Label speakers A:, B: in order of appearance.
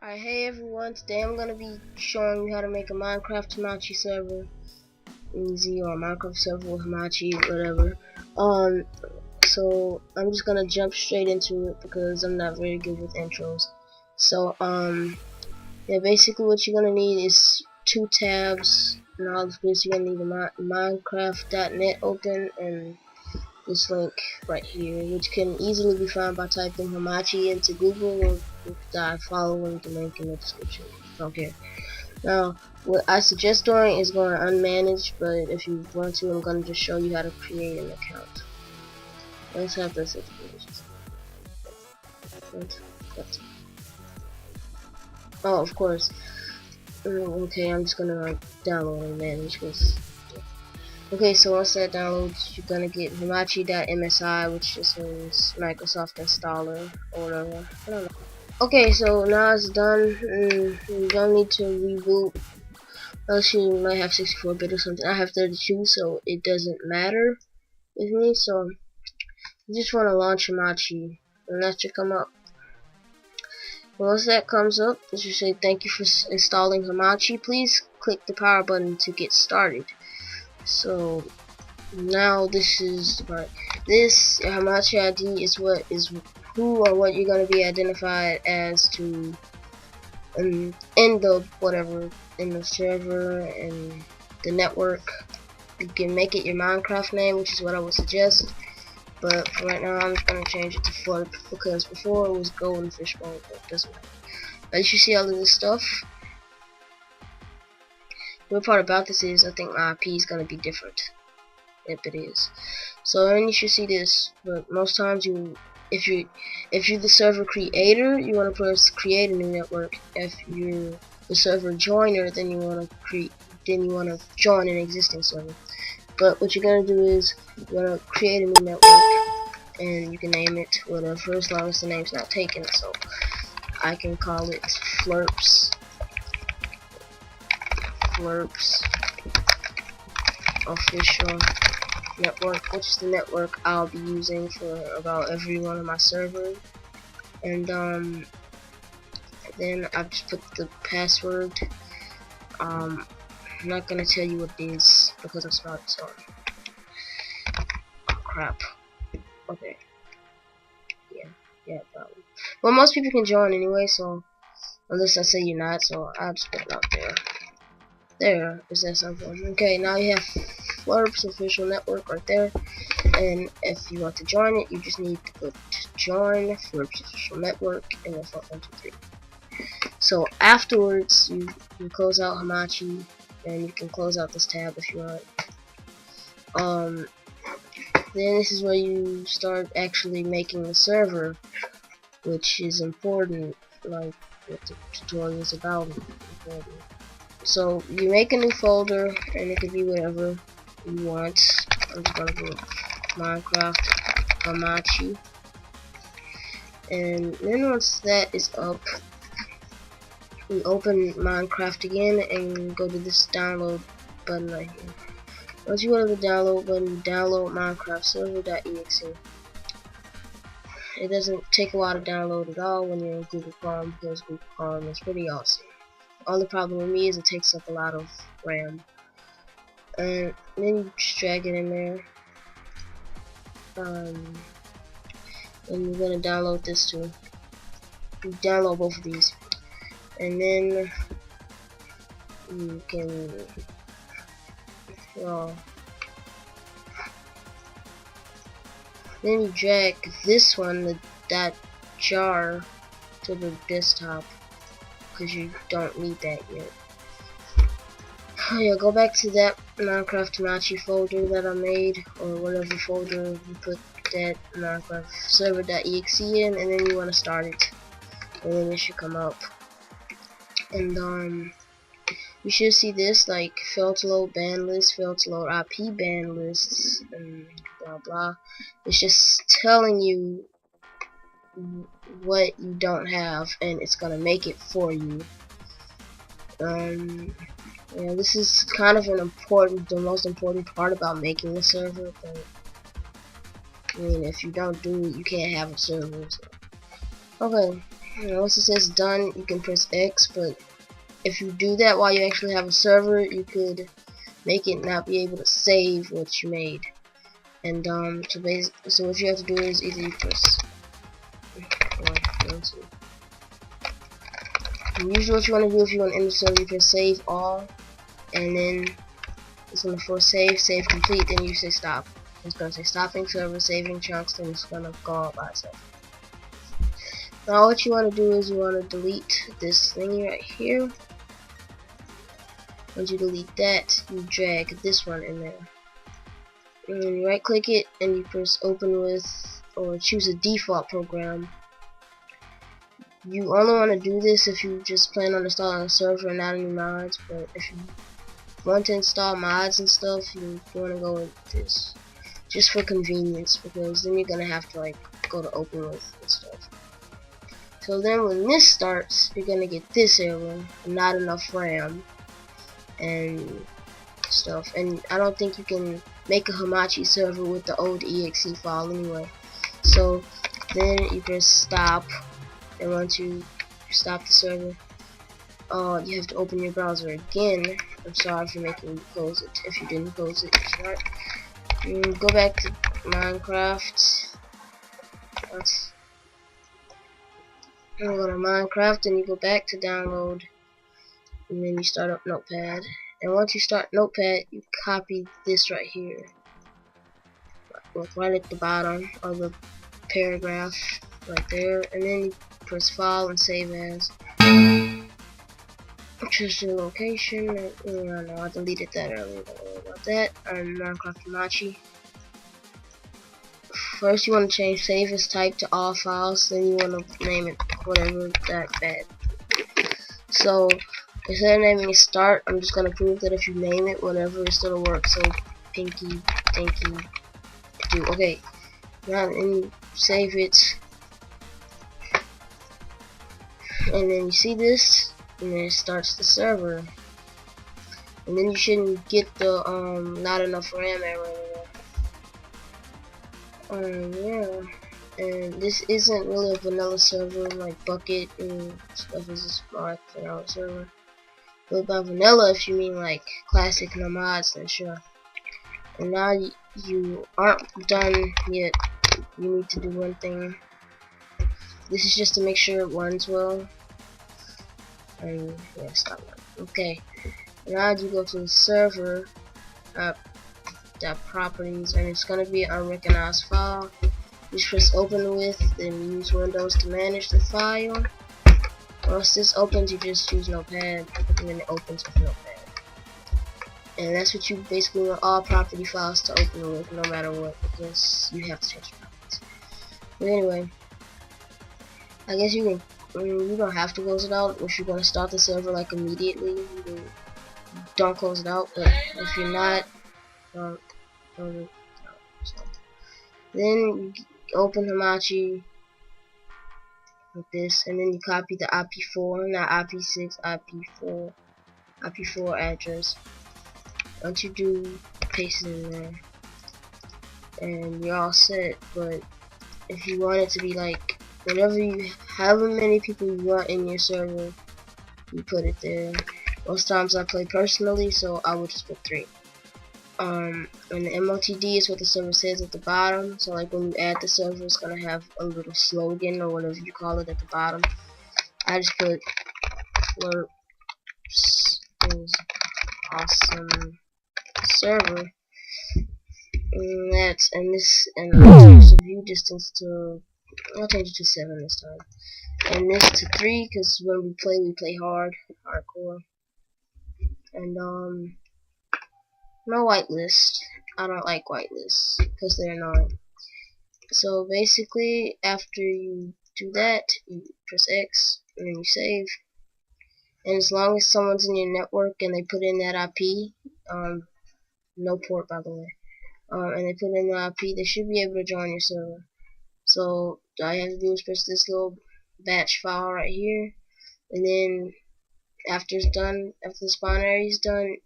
A: Alright, hey everyone, today I'm going to be showing you how to make a Minecraft hamachi server, easy, or a Minecraft server with hamachi, whatever. So I'm just going to jump straight into it because I'm not very good with intros. So, yeah, basically what you're going to need is two tabs, and all of this you're going to need a Minecraft.net open, and this link right here, which can easily be found by typing hamachi into Google or by following the link in the description. Don't care. Now, what I suggest doing is going unmanaged, but if you want to, I'm going to just show you how to create an account. Let's have this information. Oh, of course. Okay, I'm just gonna download and manage this. Okay, so once that downloads, you're gonna get hamachi.msi, which just means Microsoft installer or whatever. I don't know. Okay, so now it's done. You don't need to reboot, unless you might have 64-bit or something. I have 32, so it doesn't matter with me. So you just want to launch hamachi, and that should come up. Once that comes up, it should say thank you for installing hamachi. Please click the power button to get started. So now this is the part. This hamachi ID is who or what you're gonna be identified as to in the whatever, in the server and the network. You can make it your Minecraft name, which is what I would suggest. But for right now, I'm just gonna change it to Flurp because before it was Golden Fishbone, but it doesn't matter. But you see all of this stuff. The weird part about this is I think my IP is gonna be different. If it is, so then you should see this. But most times, if you're the server creator, you want to press create a new network. If you're the server joiner, then you want to join an existing server. But what you're gonna do is you're gonna create a new network, and you can name it whatever as long as the name's not taken. So I can call it Flurps official network, which is the network I'll be using for about every one of my servers. And then I've just put the password. I'm not gonna tell you what it is because I'm smart, so oh, crap. Okay. Yeah, probably. Well, most people can join anyway, so unless I say you're not, so I'll just put it out there. There, is that something? Okay, now you have Flurp's official network right there, and if you want to join it, you just need to put join Flurp's official network, and then 1, 2, 3. So afterwards, you close out hamachi, and you can close out this tab if you want. Then this is where you start actually making the server, which is important, like what the tutorial is about. So you make a new folder, and it could be whatever you want. I'm just gonna put Minecraft hamachi, and then once that is up, we open Minecraft again and go to this download button right here. Once you go to the download button, you download Minecraft server.exe. It doesn't take a while to download at all when you're in Google Chrome, because Google Chrome is pretty awesome. Only problem with me is it takes up a lot of RAM. And then you just drag it in there. And you're gonna download this too. You download both of these, and then you can, well, then you drag this one, that jar, to the desktop, because you don't need that yet. Yeah, go back to that Minecraft hamachi folder that I made, or whatever folder you put that Minecraft server.exe in, and then you want to start it, and then it should come up. And you should see this, like failed to load ban list, failed to load IP ban lists, and blah blah. It's just telling you what you don't have, and it's gonna make it for you. Yeah, this is kind of the most important part about making a server, but I mean, if you don't do it, you can't have a server. So. Okay, Once it says done, you can press X, but if you do that while you actually have a server, you could make it not be able to save what you made. And so what you have to do is either you press usually what you want to do if you want to end the server, you press save all, and then it's going to force save complete, then you say stop. It's going to say stopping server, saving chunks, then it's going to go out by itself. Now what you want to do is you want to delete this thing right here. Once you delete that, you drag this one in there. And you right click it and you press open with, or choose a default program. You only want to do this if you just plan on installing a server and not any mods, but if you want to install mods and stuff, you want to go with this. Just for convenience, because then you're going to have to like go to open with and stuff. So then when this starts, you're going to get this error, not enough RAM and stuff. And I don't think you can make a hamachi server with the old exe file anyway. So then you press stop, and once you stop the server, you have to open your browser again. I'm sorry for making you close it if you didn't close it. Go back to Minecraft. You go to Minecraft and you go back to download, and then you start up Notepad. And once you start Notepad, you copy this right here, right at the bottom of the paragraph, right there, and then you press File and Save As. Choose your location. I deleted that earlier. Don't worry about that. I'm Minecraft hamachi. First, you want to change save as type to all files. Then you want to name it whatever that bad. So instead of naming it start, I'm just gonna prove that if you name it whatever, it still works. So pinky dinky do. Okay. Now then you save it, and then you see this, and then it starts the server. And then you shouldn't get the not enough RAM error anymore. Yeah, and this isn't really a vanilla server like Bucket and stuff is a smart vanilla server. But by vanilla, if you mean like classic no mods, then sure. And now you aren't done yet. You need to do one thing. This is just to make sure it runs well. And yeah, stop that. Okay. Now you go to the server. Properties, and it's going to be an unrecognized file. Just press open with, then use Windows to manage the file. Once this opens, you just use Notepad, and then it opens with Notepad. And that's what you basically want all property files to open with, no matter what, because you have to change properties. But anyway, I guess you don't have to close it out if you're going to start the server like immediately. Don't close it out, but if you're not, so then you open hamachi like this, and then you copy the IP4, not IP6, IP4 address. Once you do, paste it in there, and you're all set. But if you want it to be like however many people you want in your server, you put it there. Most times I play personally, so I would just put 3. And the MOTD is what the server says at the bottom. So like when you add the server, it's gonna have a little slogan or whatever you call it at the bottom. I just put Flirps is awesome server. And I'll change the view distance to, I'll change it to 7 this time. And this to 3, because when we play hardcore. And no whitelist. I don't like whitelists because they're annoying. So basically, after you do that, you press X and then you save. And as long as someone's in your network and they put in that IP, no port by the way, and they put in the IP, they should be able to join your server. So all you have to do is press this little batch file right here, and then after it's done, after the spawn area is done,